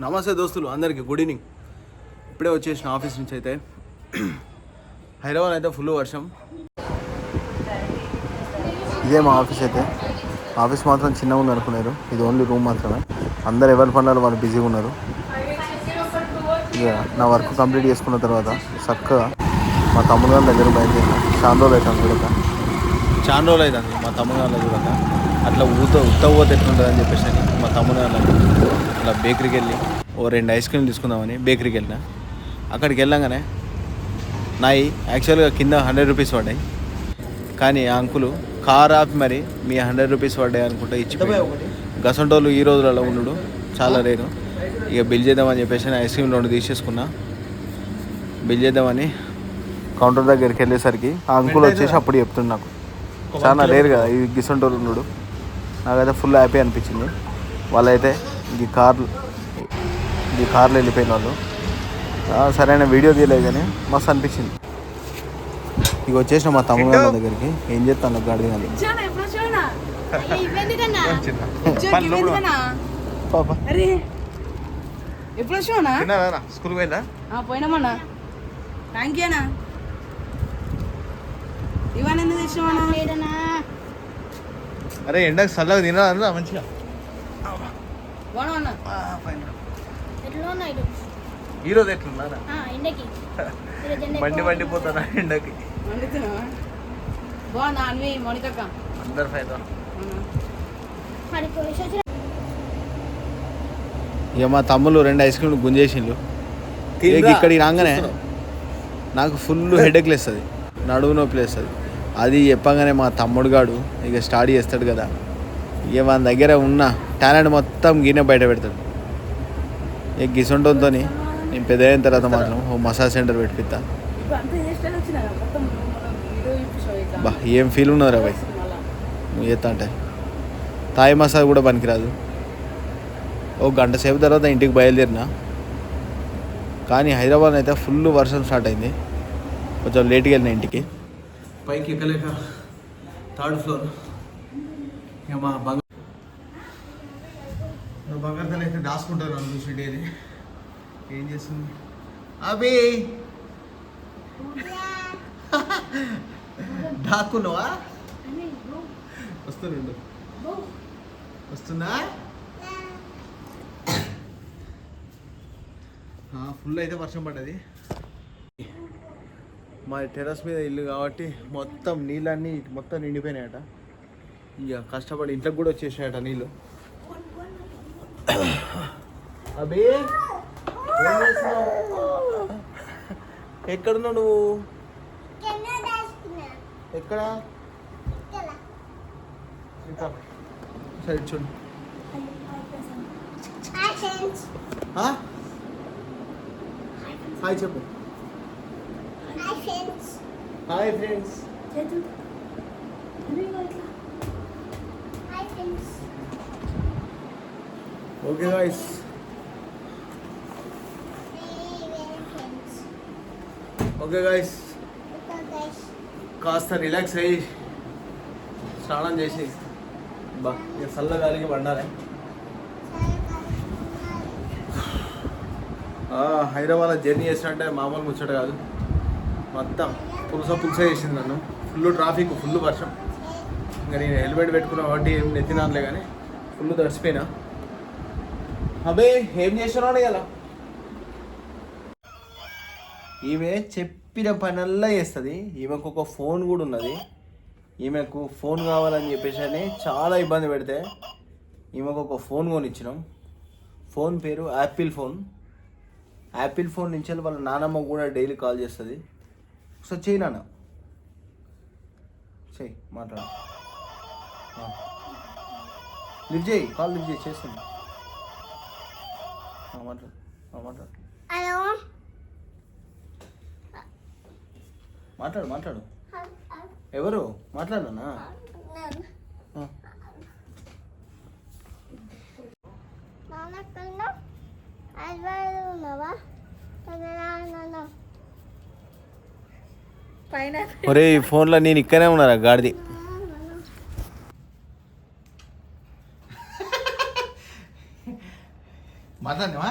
నమస్తే దోస్తులు అందరికీ గుడ్ ఈవినింగ్. ఇప్పుడే వచ్చేసిన ఆఫీస్ నుంచి. అయితే హైదరాబాద్ అయితే ఫుల్ వర్షం. ఇదే మా ఆఫీస్. అయితే ఆఫీస్ మాత్రం చిన్నగా ఉంది అనుకున్నారు. ఇది ఓన్లీ రూమ్ మాత్రమే. అందరు ఎవరి పనులలో వాళ్ళు బిజీగా ఉన్నారు. ఇక నా వర్క్ కంప్లీట్ చేసుకున్న తర్వాత చక్కగా మా తమ్ముడు గారి దగ్గర బయలుదేరిన. చాలా రోజులు అవుతుంది మా తమ్ముడు గారి చూడక. అట్లా ఉత్తపోతే ఎట్లుంటుంది అని చెప్పేసి అని మా తమ్ముడు గారు అట్లా బేకరీకి వెళ్ళి 2 ఐస్ క్రీమ్ తీసుకుందామని బేకరీకి వెళ్ళిన. అక్కడికి వెళ్ళంగానే నాయి యాక్చువల్గా కింద 100 రూపీస్ పడ్డాయి. కానీ ఆ అంకులు కార్ ఆపి మరి మీ 100 రూపీస్ పడ్డాయి అనుకుంటా ఇచ్చి గసంటోళ్ళు ఈ రోజులలో ఉండడు చాలా రేరు. ఇక బిల్ చేద్దామని చెప్పేసి ఐస్ క్రీమ్ 2 తీసేసుకున్నా. బిల్ చేద్దామని కౌంటర్ దగ్గరికి వెళ్ళేసరికి ఆ అంకుల్ వచ్చేసి అప్పుడు చెప్తుంది నాకు చాలా రేరు కదా ఈ గిసంటోళ్ళు ఉన్నాడు. నాకైతే ఫుల్ హ్యాపీ అనిపించింది. వాళ్ళైతే ఈ కార్లో వెళ్ళిపోయిన వాళ్ళు. సరైన వీడియో తీయలేదు కానీ మస్తు అనిపించింది. ఇక వచ్చేసిన మా తమ్ముడు వాళ్ళ దగ్గరికి. ఏం చేస్తాను గాడి కానీ స్కూల్కి పోయినా పోయినామన్నా. థ్యాంక్ యూ అన్నా. ఇవన్నీ ఎందుకు తెచ్చినామన్నా? అరే ఎండకు చల్లగా తినాలన్నా మంచిగా. ఈరోజు ఎట్లున్నారా? మండిపోతారా ఎండకి? అందరు ఫైదా. ఇక మా తమ్ముళ్ళు 2 ఐస్ క్రీమ్లు గుంజేసిండ్రు. ఇక్కడికి రాగానే నాకు ఫుల్ హెడేక్ లేస్తుంది, నడువు నొప్పి లేస్తుంది. అది చెప్పగానే మా తమ్ముడు గాడు ఇక స్టార్ట్ చేస్తాడు కదా. ఇక మన దగ్గర ఉన్న టాలెంట్ మొత్తం గిన్నె బయట పెడతాడు. ఇక గిసొంటంతో నేను పెద్ద అయిన తర్వాత మాత్రం ఓ మసాజ్ సెంటర్ పెట్టిస్తా. బా ఏం ఫీల్ ఉన్నదిరా బాయ్ నువ్వు చేస్తా అంటే. థాయ్ మసాజ్ కూడా పనికిరాదు. ఓ గంట సేపు తర్వాత ఇంటికి బయలుదేరిన. కానీ హైదరాబాద్ అయితే ఫుల్ వర్షం స్టార్ట్ అయింది. కొంచెం లేట్గా వెళ్ళిన ఇంటికి. పైకి ఎక్కలేక 3rd ఫ్లోర్. ఇక మా బంగారు అయితే దాచుకుంటారు నన్ను చూసి డైలీ. ఏం చేస్తుంది అబే? దాక్కున్నావా? వస్తున్నా. ఫుల్ అయితే వర్షం పడ్డది. మా టెర్రస్ మీద ఇల్లు కాబట్టి మొత్తం నీళ్ళన్నీ మొత్తం నిండిపోయినాయట. ఇక కష్టపడి ఇంట్లోకి కూడా వచ్చేసాయట నీళ్ళు. అబే ఏం చేస్తున్నావు? ఎక్కడున్నావు నువ్వు? ఎక్కడ? సరే చూడు. హాయ్ చెప్పు. Hi friends. ఓకే గాయ్స్, కాస్త రిలాక్స్ అయ్యి స్నానం చేసి బా ఇక చల్లగాలికి పండాలి. హైదరాబాద్లో జర్నీ చేసినట్టే మామూలు ముచ్చట కాదు. మొత్తం పులుస చేసింది నన్ను. ఫుల్ ట్రాఫిక్, ఫుల్ వర్షం. ఇంకా నేను హెల్మెట్ పెట్టుకున్నా కాబట్టి ఏం నెత్తినానులే కానీ ఫుల్ తడిసిపోయినా. అబే ఏం చేస్తున్నాడు ఇలా? ఈమె చెప్పిన పనల్లా చేస్తుంది. ఈమెకు ఒక ఫోన్ కూడా ఉన్నది. ఈమెకు ఫోన్ కావాలని చెప్పేసి అని చాలా ఇబ్బంది పెడితే ఈమెకు ఒక ఫోన్ కొనిచ్చినాం. ఫోన్ పేరు యాపిల్ ఫోన్. యాపిల్ ఫోన్ నుంచి వాళ్ళ నానమ్మ కూడా డైలీ కాల్ చేస్తుంది. ఒకసారి చెయ్యి నాన్న, చెయ్యి, మాట్లాడు. లిఫ్ట్ చేయి, కాల్ లిఫ్ట్ చేయి, చేస్తుంది. మాట్లాడు. మాట్లాడు. ఎవరు మాట్లాడనా? ఒరే ఈ ఫోన్లో నేను ఇక్కడే ఉన్నారా గాడిది. మాట్లాడినావా